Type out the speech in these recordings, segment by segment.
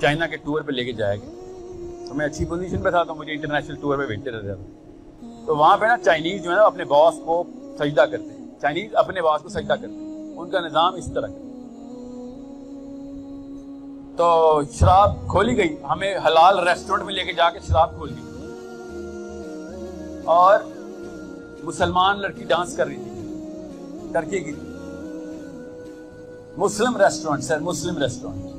China के tour पे लेके जाएगा तो मैं अच्छी पोजीशन पे था, तो मुझे इंटरनेशनल टूर पे भेजते रहते थे। तो वहाँ पे ना चाइनीज जो है ना अपने बॉस को सजदा करते हैं, चाइनीज अपने बॉस को सजदा करते हैं, उनका निज़ाम इस तरह का। तो शराब खोली गई, हमें हलाल रेस्टोरेंट में लेके जाके शराब खोल दी और मुसलमान लड़की डांस कर रही थी, टर्की की, मुस्लिम रेस्टोरेंट सर, मुस्लिम रेस्टोरेंट।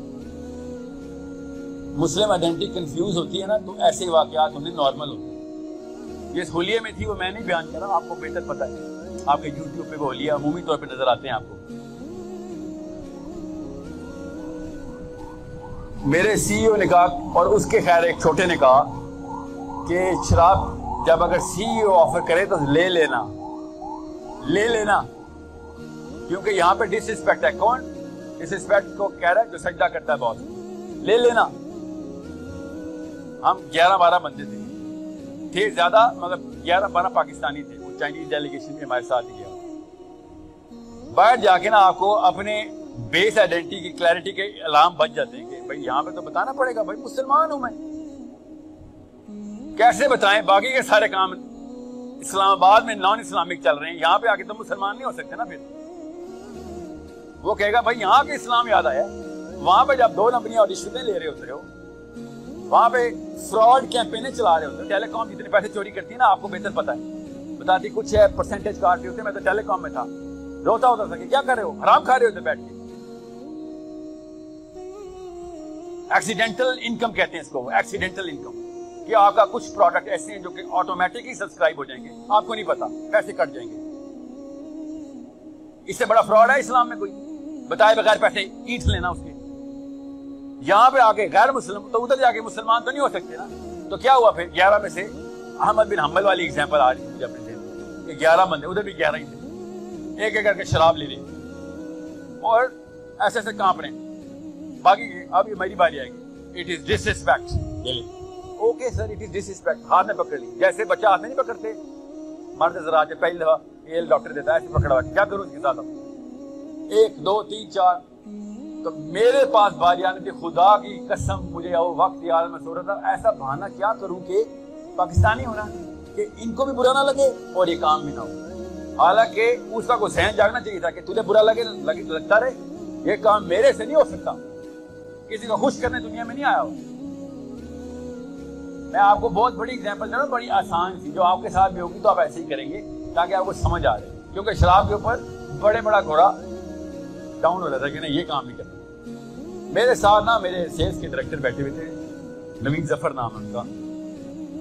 मुस्लिम आइडेंटिटी कंफ्यूज होती है ना, तो ऐसे वाकयात होने नॉर्मल होते हैं। ये होलिये में थी, वो मैं नहीं बयान कर रहा, आपको बेहतर पता है, आपके यूट्यूब पे वो होलिये अमूमी तौर पे नजर आते हैं आपको। मेरे सीईओ ने कहा, और उसके खैर एक छोटे ने कहा कि शराब जब अगर सीईओ ऑफर करे तो ले लेना, ले लेना, क्योंकि यहाँ पे डिसरिस्पेक्ट है। कौन डिसरिस्पेक्ट को कह रहा है? जो सजदा करता है बॉस, ले लेना। हम 11-12 बंदे थे ज्यादा, मगर 11-12 पाकिस्तानी थे, वो चाइनीज डेलीगेशन भी हमारे साथ ही गया। बाहर जाके ना आपको अपने बेस आइडेंटिटी की क्लैरिटी के अलार्म बच जाते हैं कि भाई यहाँ पे तो बताना पड़ेगा, भाई मुसलमान हूं मैं। कैसे बताएं? बाकी के सारे काम इस्लामाबाद में नॉन इस्लामिक चल रहे हैं, यहाँ पे आके तो मुसलमान नहीं हो सकते ना। फिर वो कहेगा भाई यहाँ के इस्लाम याद आया। वहां पे जब 2 नंबरियां और रिश्वतें ले रहे होते हो, वहां पे फ्रॉड कैंपेनें चला रहे होते हो। टेलीकॉम जितने पैसे चोरी करती है ना, आपको बेहतर पता है, बताती कुछ है, परसेंटेज काट रहे होते। मैं तो टेलीकॉम में था, रोता होता था कि क्या कर रहे हो, हराम खा रहे होते बैठ के। एक्सीडेंटल इनकम कहते हैं इसको, एक्सीडेंटल इनकम, कि आपका कुछ प्रोडक्ट ऐसे हैं जो कि ऑटोमेटिकली सब्सक्राइब हो जाएंगे, आपको नहीं पता, पैसे कट जाएंगे। इससे बड़ा फ्रॉड है इस्लाम में कोई? बताए बगैर पैसे ईट लेना उसके। यहां पे आके गैर मुस्लिम, तो उधर जाके मुसलमान तो नहीं हो सकते ना। तो क्या हुआ फिर? 11 में से अहमद बिन हम्बल वाली एग्जांपल आ रही मुझे अपने ذہن में, 11 बंदे, उधर भी 11 ही थे, एक एक करके शराब ले ली और ऐसे ऐसे कांप रहे हैं। बाकी अब ये मेरी बारी आएगी। It is disrespect. Okay sir, it is disrespect. हाथ में पकड़ ली, जैसे बच्चा हाथ में नहीं पकड़ते, मर्द जरा आज पहली दफा ये डॉक्टर देता है, ऐसे पकड़ा, क्या करूं इसके साथ? 1 2 3 4। तो मेरे पास बारी आने थी, खुदा की कसम मुझे वो वक्त याद, मैं सो रहा था, ऐसा बहाना क्या करूं कि पाकिस्तानी होना कि इनको भी बुरा ना लगे और ये काम भी ना हो। हालांकि उसका कोई सहन जागना चाहिए था कि तुझे बुरा लगता रहे, ये काम मेरे से नहीं हो सकता। किसी को खुश करने दुनिया में नहीं आया हो। मैं आपको बहुत बड़ी एग्जांपल दे रहा हूं, बड़ी आसान सी, जो आपके साथ भी होगी तो आप ऐसे ही करेंगे ताकि आपको समझ आ जाए। क्योंकि शराब के ऊपर बड़ा घोड़ा डाउन हो जाता है कि नहीं, ये काम नहीं करना। मेरे साथ ना मेरे सेल्स के डायरेक्टर बैठे हुए थे, नवीन जफर नाम है उनका।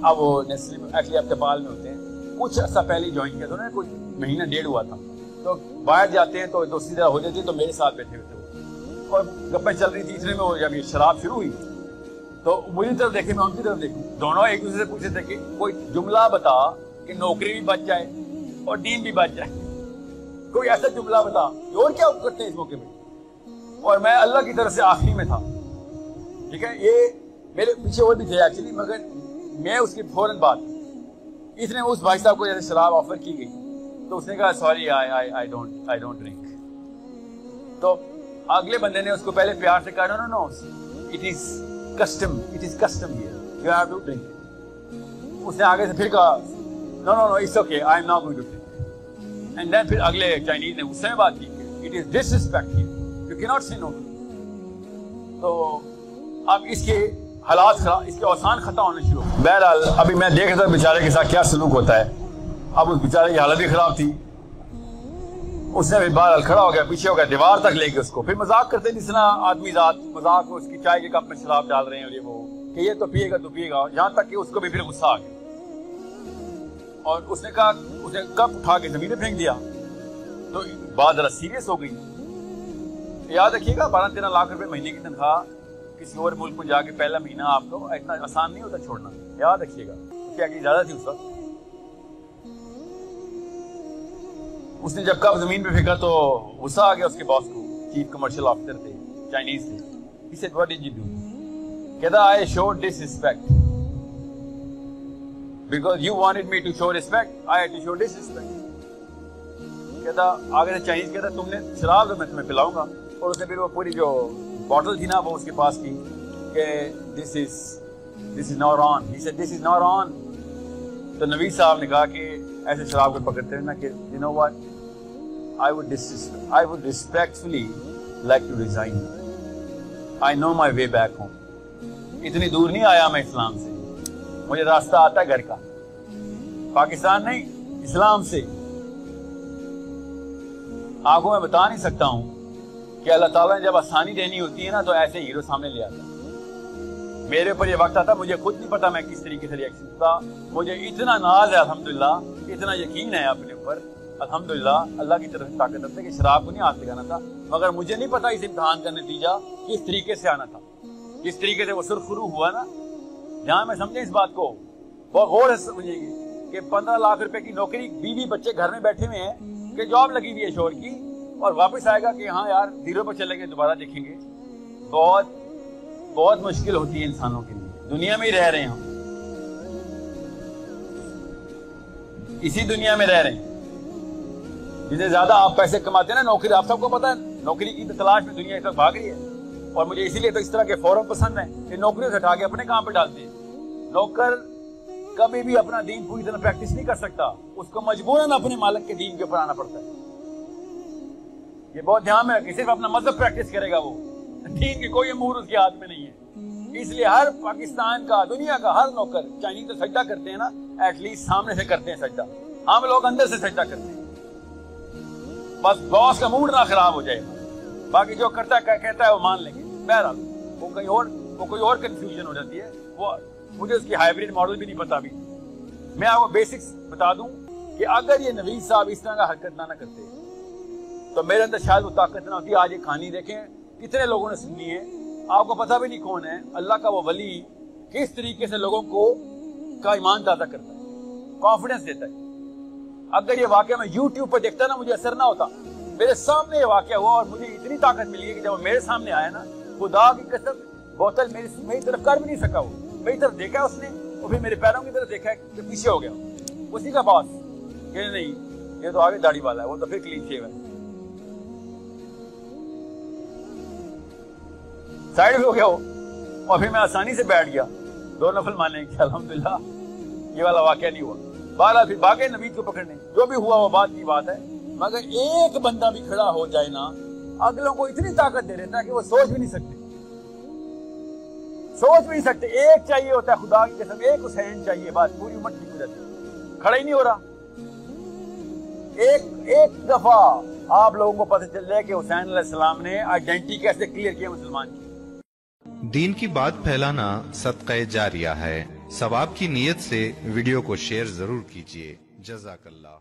अब वो एक्चुअली अब नेपाल में होते हैं, कुछ अर्सा पहले ज्वाइन किया था उन्होंने, कुछ महीना 1.5 हुआ था। तो बाहर जाते हैं तो दोस्ती तरह हो जाती है। तो मेरे साथ बैठे हुए थे और गप्पें चल रही थी। इतने में वो जब ये शराब शुरू हुई तो मुझे तरफ देखे, मैं उनकी तरफ देखूं, दोनों एक दूसरे से पूछे थे कि कोई जुमला बता कि नौकरी भी बच जाए और दीन भी बच जाए, कोई ऐसा जुमला बता। और क्या करते हैं इस मौके पे? और मैं अल्लाह की तरफ से आखिरी में था, ठीक है। ये मेरे पीछे और भी थे एक्चुअली, मगर मैं उसकी फौरन बात, इसने उस भाई साहब को जैसे शराब ऑफर की गई तो उसने कहा सॉरी आई डोंट ड्रिंक। तो अगले बंदे ने उसको पहले प्यार से कहा no, it is custom here, you have to drink. उसने आगे से फिर कहा no it's okay, I am not going to drink. And then फिर अगले चाइनीज ने उससे बात की, it is disrespect here, you can not say no. तो अब इसके हालात खराब, इसके आसान खता होने शुरू। बहरहाल अभी मैं देख रहा था बेचारे के साथ क्या सलूक होता है। अब उस बेचारे की हालत भी खराब थी। उसने भी बहरहाल खड़ा हो गया, पीछे हो गया, दीवार तक लेके उसको फिर मजाक करते जिस तरह आदमी जात मजाक में उसकी चाय के कप में शराब डाल रहे हैं और ये वो कि ये तो पिएगा तो पिएगा, यहाँ तक कि उसको भी फिर गुस्सा आ गया और उसने कहा, उसने कप उठा के जमीन पे फेंक दिया। तो बात जरा सीरियस हो गई। याद रखिएगा 12-13 लाख रुपए महीने की तनख्वाह किसी और मुल्क में जाके पहला महीना आपको इतना आसान नहीं होता छोड़ना, याद रखिएगा। क्या की ज्यादा थी उस वक्त। उसने जब कप जमीन पे फेंका तो गुस्सा आ गया उसके बॉस को, चीफ कमर्शियल ऑफिसर थे, चाइनीज थे। He said, what did you do? कहता I showed disrespect because you wanted me to show respect, I had to show disrespect। कहता आगे से चाइनीज कहता तुमने शराब तो मैं तुम्हें पिलाऊंगा, और उसने फिर वो पूरी जो बॉटल थी ना वो उसके पास की کہ this is not on. He said, this is not on. تو نوید صاحب نے کہا کہ ایسے شراب کو پکڑتے ہوئے نا کہ you know what, I would respectfully like to resign. I know my way back home. اتنی دور نہیں آیا میں اسلام سے, مجھے راستہ آتا ہے گھر کا, پاکستان نہیں اسلام سے. آپ کو میں بتا نہیں سکتا ہوں کہ اللہ تعالیٰ نے جب آسانی دینی ہوتی ہے نا تو ایسے ہیرو سامنے لے آتا. میرے اوپر یہ وقت آتا, مجھے خود نہیں پتا میں کس طریقے سے ریئیکشن تھا. مجھے اتنا ناز ہے الحمدللہ, اتنا یقین ہے اپنے اوپر الحمدللہ, اللہ کی طرف سے طاقت ہے کہ شراب کو نہیں ہاتھ لگانا تھا. مگر مجھے نہیں پتا اس امتحان کا نتیجہ کس طریقے سے آنا تھا, کس طریقے سے وہ سرخرو ہوا نا. جہاں میں سمجھیں اس بات کو بہت غور سے سمجھیں گے کہ 15 لاکھ روپے کی نوکری, بیوی بچے گھر میں بیٹھے ہوئے ہیں کہ جاب لگی ہوئی ہے شور کی, اور واپس آئے گا کہ ہاں یار زیرو پر چلیں گے, دوبارہ دیکھیں گے. بہت بہت مشکل ہوتی ہے انسانوں کے لیے. دنیا میں ہی رہ رہے ہیں ہم, اسی دنیا میں رہ رہے ہیں. جتنے زیادہ آپ پیسے کماتے ہیں نا, نوکری, آپ سب کو پتا ہے نوکری کی تلاش میں دنیا اس وقت بھاگ رہی ہے. اور مجھے اسی لیے تو اس طرح کے فورم پسند ہیں کہ نوکریوں سے ہٹا کے اپنے کام پہ ڈالتے ہیں. نوکر کبھی بھی اپنا دین پوری طرح پریکٹس نہیں کر سکتا, اس کو مجبوراً اپنے مالک کے دین کے اوپر آنا پڑتا ہے. یہ بہت دھیان میں رکھیں, صرف اپنا مذہب پریکٹس کرے گا وہ, دین کے کوئی امور اس کے ہاتھ میں نہیں ہے. اس لیے ہر پاکستان کا, دنیا کا ہر نوکر, چائنیز تو سجدہ کرتے ہیں نا, ایٹ لیسٹ سامنے سے کرتے ہیں سجدہ, ہم لوگ اندر سے سجدہ کرتے ہیں. بس باس کا موڈ نہ خراب ہو جائے, باقی جو کرتا ہے کہتا ہے وہ مان لیں گے. بہرحال وہ کوئی اور کنفیوژن ہو جاتی ہے. وہ مجھے اس کی ہائیبریڈ ماڈل بھی نہیں پتا. ابھی میں آپ کو بیسکس بتا دوں کہ اگر یہ نوید صاحب اس طرح کا حرکت نہ کرتے تو میرے اندر شاید وہ طاقت نہ ہوتی. آج یہ کہانی دیکھیں کتنے لوگوں نے سنی ہے, آپ کو پتا بھی نہیں کون ہے. اللہ کا وہ ولی کس طریقے سے لوگوں کو کا ایمان تازہ کرتا ہے, کانفیڈنس دیتا ہے. اگر یہ واقعہ میں یوٹیوب پہ دیکھتا نا, مجھے اثر نہ ہوتا. میرے سامنے یہ واقعہ ہوا اور مجھے اتنی طاقت ملی ہے کہ جب وہ میرے سامنے آیا نا, خدا کی قسم بوتل میری طرف کر بھی نہیں سکا. وہ میری طرف دیکھا ہے اس نے, اور پھر میرے پیروں کی طرف دیکھا ہے کہ پیچھے ہو گیا. اسی کا باس کہ نہیں یہ تو آگے داڑھی والا ہے, وہ تو پھر کلین شیو ہے, سائڈ بھی ہو گیا وہ. اور پھر میں آسانی سے بیٹھ گیا, 2 نفل مانے کہ الحمدللہ یہ والا واقعہ نہیں ہوا. بہرحال پھر باقی نوید کو پکڑنے, جو بھی ہوا وہ بات کی بات ہے. مگر ایک بندہ بھی کھڑا ہو جائے نا, اگلوں کو اتنی طاقت دے دیتا ہے کہ وہ سوچ بھی نہیں سکتے, سوچ بھی نہیں سکتے. ایک چاہیے ہوتا ہے خدا کی قسم, ایک حسین چاہیے, بات پوری امت ٹھیک ہو جاتی ہے. کھڑا ہی نہیں ہو رہا. ایک دفعہ آپ لوگوں کو پتہ چل جائے کہ حسین علیہ السلام نے آئیڈینٹی کیسے کلیئر کیا مسلمان کی. دین کی بات پھیلانا صدقہ جاریہ ہے. ثواب کی نیت سے ویڈیو کو شیئر ضرور کیجیے. جزاک اللہ.